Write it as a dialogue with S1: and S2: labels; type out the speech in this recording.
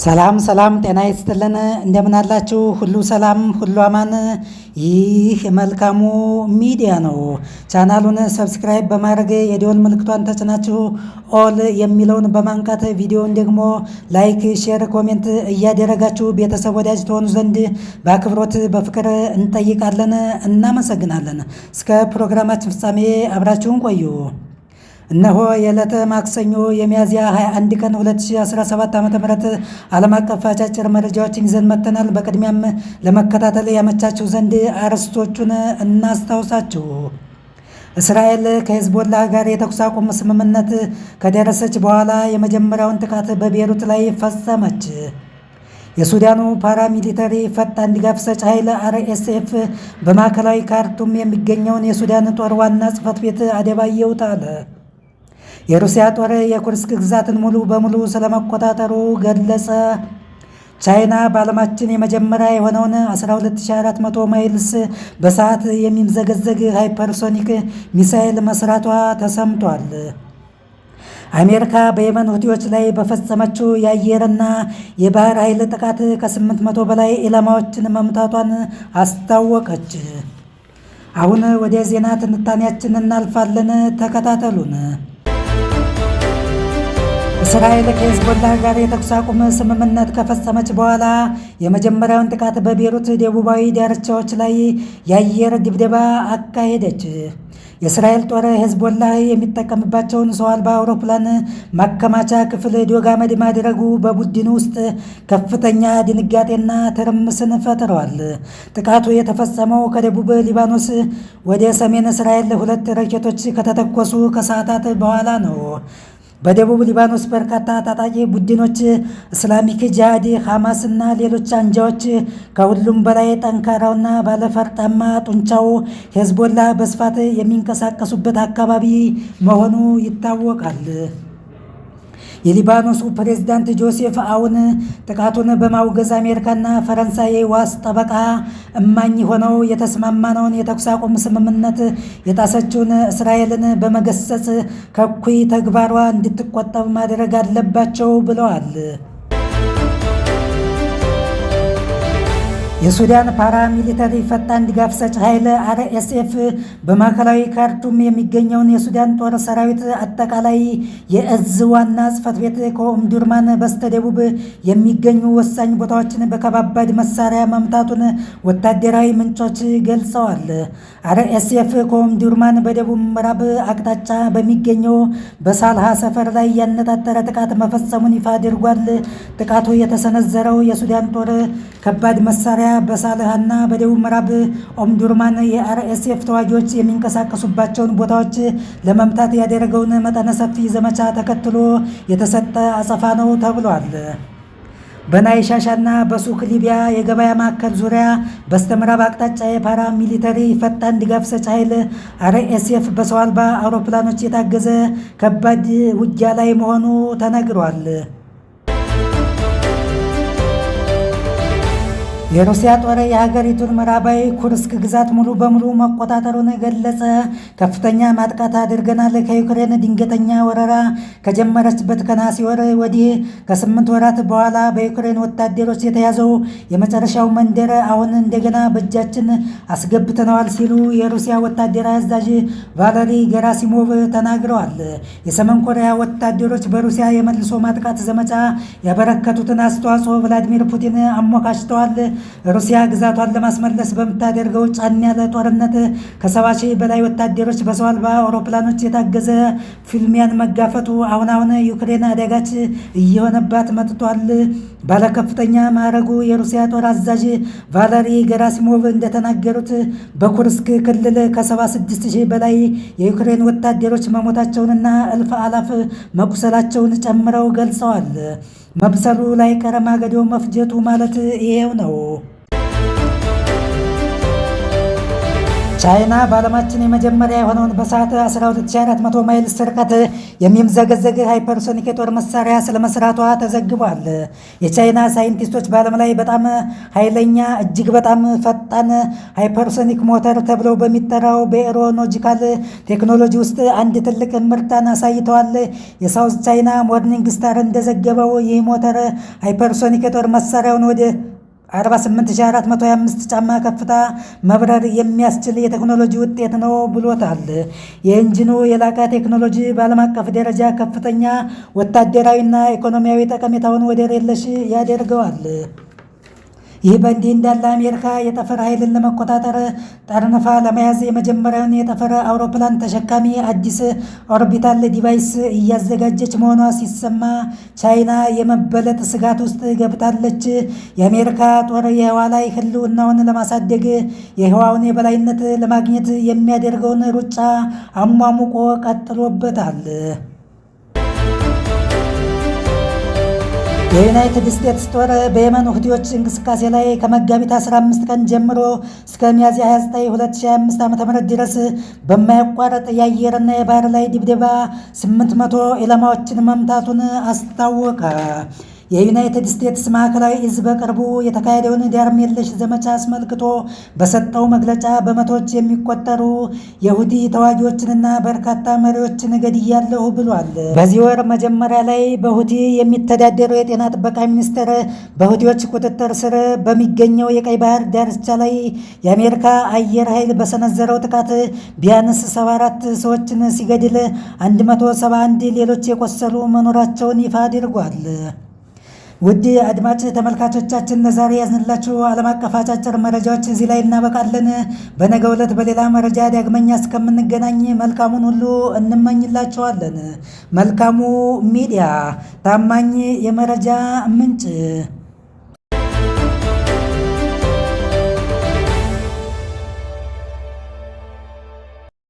S1: ሰላም ሰላም ጤና ይስጥልን እንደምን አላችሁ? ሁሉ ሰላም ሁሉ አማን። ይህ መልካሙ ሚዲያ ነው። ቻናሉን ሰብስክራይብ በማድረግ የደወል ምልክቷን ተጭናችሁ ኦል የሚለውን በማንቃት ቪዲዮውን ደግሞ ላይክ፣ ሼር፣ ኮሜንት እያደረጋችሁ ቤተሰብ ወዳጅ ትሆኑ ዘንድ በአክብሮት በፍቅር እንጠይቃለን። እናመሰግናለን። እስከ ፕሮግራማችን ፍጻሜ አብራችሁን ቆዩ። እነሆ የዕለተ ማክሰኞ የሚያዝያ 21 ቀን 2017 ዓ.ም ዓለም አቀፍ አጫጭር መረጃዎችን ይዘን መጥተናል። በቅድሚያም ለመከታተል ያመቻችሁ ዘንድ አርዕስቶቹን እናስታውሳችሁ። እስራኤል ከሄዝቦላህ ጋር የተኩስ አቁም ስምምነት ከደረሰች በኋላ የመጀመሪያውን ጥቃት በቤሩት ላይ ፈጸመች። የሱዳኑ ፓራሚሊተሪ ፈጣን ድጋፍ ሰጪ ኃይል RSF በማዕከላዊ ካርቱም የሚገኘውን የሱዳን ጦር ዋና ጽሕፈት ቤት አደባየሁት አለ። የሩሲያ ጦር የኩርስክ ግዛትን ሙሉ በሙሉ ስለመቆጣጠሩ ገለጸ። ቻይና በዓለማችን የመጀመሪያ የሆነውን 12400 ማይልስ በሰዓት የሚምዘገዘግ ሃይፐርሶኒክ ሚሳኤል መስራቷ ተሰምቷል። አሜሪካ በየመን ሁቲዎች ላይ በፈጸመችው የአየርና የባህር ኃይል ጥቃት ከ800 በላይ ኢላማዎችን መምታቷን አስታወቀች። አሁን ወደ ዜና ትንታኔያችን እናልፋለን። ተከታተሉን። እስራኤል ከሄዝቦላህ ጋር የተኩስ አቁም ስምምነት ከፈጸመች በኋላ የመጀመሪያውን ጥቃት በቤሩት ደቡባዊ ዳርቻዎች ላይ የአየር ድብደባ አካሄደች። የእስራኤል ጦር ሄዝቦላህ የሚጠቀምባቸውን ሰው አልባ አውሮፕላን ማከማቻ ክፍል ዶግ አመድ ማድረጉ በቡድኑ ውስጥ ከፍተኛ ድንጋጤና ትርምስን ፈጥረዋል። ጥቃቱ የተፈጸመው ከደቡብ ሊባኖስ ወደ ሰሜን እስራኤል 2 ሮኬቶች ከተተኮሱ ከሰዓታት በኋላ ነው። በደቡብ ሊባኖስ በርካታ ታጣቂ ቡድኖች እስላሚክ ጂሃድ፣ ሐማስ እና ሌሎች አንጃዎች ከሁሉም በላይ ጠንካራውና ባለፈርጣማ ጡንቻው ሄዝቦላህ በስፋት የሚንቀሳቀሱበት አካባቢ መሆኑ ይታወቃል። የሊባኖሱ ፕሬዝዳንት ጆሴፍ አውን ጥቃቱን በማውገዝ አሜሪካና ፈረንሳይ ዋስ ጠበቃ እማኝ ሆነው የተስማማነውን የተኩስ አቁም ስምምነት የጣሰችውን እስራኤልን በመገሰጽ ከእኩይ ተግባሯ እንድትቆጠብ ማድረግ አለባቸው ብለዋል። የሱዳን ፓራሚሊተሪ ፈጣን ድጋፍ ሰጪ ኃይል RSF በማዕከላዊ ካርቱም የሚገኘውን የሱዳን ጦር ሰራዊት አጠቃላይ የእዝ ዋና ጽሕፈት ቤት ከኦምዱርማን በስተደቡብ የሚገኙ ወሳኝ ቦታዎችን በከባባድ መሳሪያ መምታቱን ወታደራዊ ምንጮች ገልጸዋል። RSF ከኦምዱርማን በደቡብ ምዕራብ አቅጣጫ በሚገኘው በሳልሃ ሰፈር ላይ ያነጣጠረ ጥቃት መፈጸሙን ይፋ አድርጓል። ጥቃቱ የተሰነዘረው የሱዳን ጦር ከባድ መሳሪያ በሳልሃና በደቡብ ምዕራብ ኦምዱርማን የRSF ተዋጊዎች የሚንቀሳቀሱባቸውን ቦታዎች ለመምታት ያደረገውን መጠነ ሰፊ ዘመቻ ተከትሎ የተሰጠ አጸፋ ነው ተብሏል። በናይሻሻና በሱክ ሊቢያ የገበያ ማዕከል ዙሪያ በስተምዕራብ አቅጣጫ የፓራ ሚሊተሪ ፈጣን ድጋፍ ሰጪ ኃይል RSF በሰው አልባ አውሮፕላኖች የታገዘ ከባድ ውጊያ ላይ መሆኑ ተነግሯል። የሩሲያ ጦር የሀገሪቱን ምዕራባዊ ኩርስክ ግዛት ሙሉ በሙሉ መቆጣጠሩን ገለጸ። ከፍተኛ ማጥቃት አድርገናል። ከዩክሬን ድንገተኛ ወረራ ከጀመረችበት ከነሐሴ ወር ወዲህ ከ8 ወራት በኋላ በዩክሬን ወታደሮች የተያዘው የመጨረሻው መንደር አሁን እንደገና በእጃችን አስገብተነዋል ሲሉ የሩሲያ ወታደራዊ አዛዥ ቫለሪ ገራሲሞቭ ተናግረዋል። የሰሜን ኮሪያ ወታደሮች በሩሲያ የመልሶ ማጥቃት ዘመቻ ያበረከቱትን አስተዋጽኦ ቭላዲሚር ፑቲን አሞካሽተዋል። ሩሲያ ግዛቷን ለማስመለስ በምታደርገው ጫን ያለ ጦርነት ከ70 ሺህ በላይ ወታደሮች በሰው አልባ አውሮፕላኖች የታገዘ ፍልሚያን መጋፈጡ አሁን ዩክሬን አዳጋች እየሆነባት መጥቷል። ባለከፍተኛ ማዕረጉ የሩሲያ ጦር አዛዥ ቫለሪ ገራሲሞቭ እንደተናገሩት በኩርስክ ክልል ከ76 ሺህ በላይ የዩክሬን ወታደሮች መሞታቸውንና እልፍ አላፍ መቁሰላቸውን ጨምረው ገልጸዋል። መብሰሉ ላይ ቀረማገዶ መፍጀቱ ማለት ይሄው ነው። ቻይና በዓለማችን የመጀመሪያ የሆነውን በሰዓት 12400 ማይልስ ርቀት የሚምዘገዘግ ሃይፐርሶኒክ የጦር መሳሪያ ስለመስራቷ ተዘግቧል። የቻይና ሳይንቲስቶች በዓለም ላይ በጣም ኃይለኛ እጅግ በጣም ፈጣን ሃይፐርሶኒክ ሞተር ተብለው በሚጠራው በኤሮኖጂካል ቴክኖሎጂ ውስጥ አንድ ትልቅ ምርታን አሳይተዋል። የሳውዝ ቻይና ሞርኒንግ ስታር እንደዘገበው ይህ ሞተር ሃይፐርሶኒክ የጦር መሳሪያውን ወደ 48425 ጫማ ከፍታ መብረር የሚያስችል የቴክኖሎጂ ውጤት ነው ብሎታል። የኢንጂኑ የላቀ ቴክኖሎጂ በዓለም አቀፍ ደረጃ ከፍተኛ ወታደራዊና ኢኮኖሚያዊ ጠቀሜታውን ወደር የለሽ ያደርገዋል። ይህ በእንዲህ እንዳለ አሜሪካ የጠፈር ኃይልን ለመቆጣጠር ጠርንፋ ለመያዝ የመጀመሪያውን የጠፈር አውሮፕላን ተሸካሚ አዲስ ኦርቢታል ዲቫይስ እያዘጋጀች መሆኗ ሲሰማ ቻይና የመበለጥ ስጋት ውስጥ ገብታለች። የአሜሪካ ጦር የህዋ ላይ ህልውናውን ለማሳደግ የህዋውን የበላይነት ለማግኘት የሚያደርገውን ሩጫ አሟሙቆ ቀጥሎበታል። የዩናይትድ ስቴትስ ጦር በየመን ሁቲዎች እንቅስቃሴ ላይ ከመጋቢት 15 ቀን ጀምሮ እስከ ሚያዝያ 29 2025 ዓ.ም ድረስ በማያቋርጥ የአየርና የባህር ላይ ድብደባ 800 ኢላማዎችን መምታቱን አስታወቀ። የዩናይትድ ስቴትስ ማዕከላዊ እዝ በቅርቡ የተካሄደውን ዳርም የለሽ ዘመቻ አስመልክቶ በሰጠው መግለጫ በመቶዎች የሚቆጠሩ የሁቲ ተዋጊዎችንና በርካታ መሪዎችን ገድያለሁ ብሏል። በዚህ ወር መጀመሪያ ላይ በሁቲ የሚተዳደረው የጤና ጥበቃ ሚኒስቴር በሁቲዎች ቁጥጥር ስር በሚገኘው የቀይ ባህር ዳርቻ ላይ የአሜሪካ አየር ኃይል በሰነዘረው ጥቃት ቢያንስ 74 ሰዎችን ሲገድል 171 ሌሎች የቆሰሉ መኖራቸውን ይፋ አድርጓል። ውድ አድማጭ ተመልካቾቻችን ለዛሬ ያዝንላችሁ ዓለም አቀፍ አጫጭር መረጃዎች እዚህ ላይ እናበቃለን። በነገው ዕለት በሌላ መረጃ ዳግመኛ እስከምንገናኝ መልካሙን ሁሉ እንመኝላችኋለን። መልካሙ ሚዲያ ታማኝ የመረጃ ምንጭ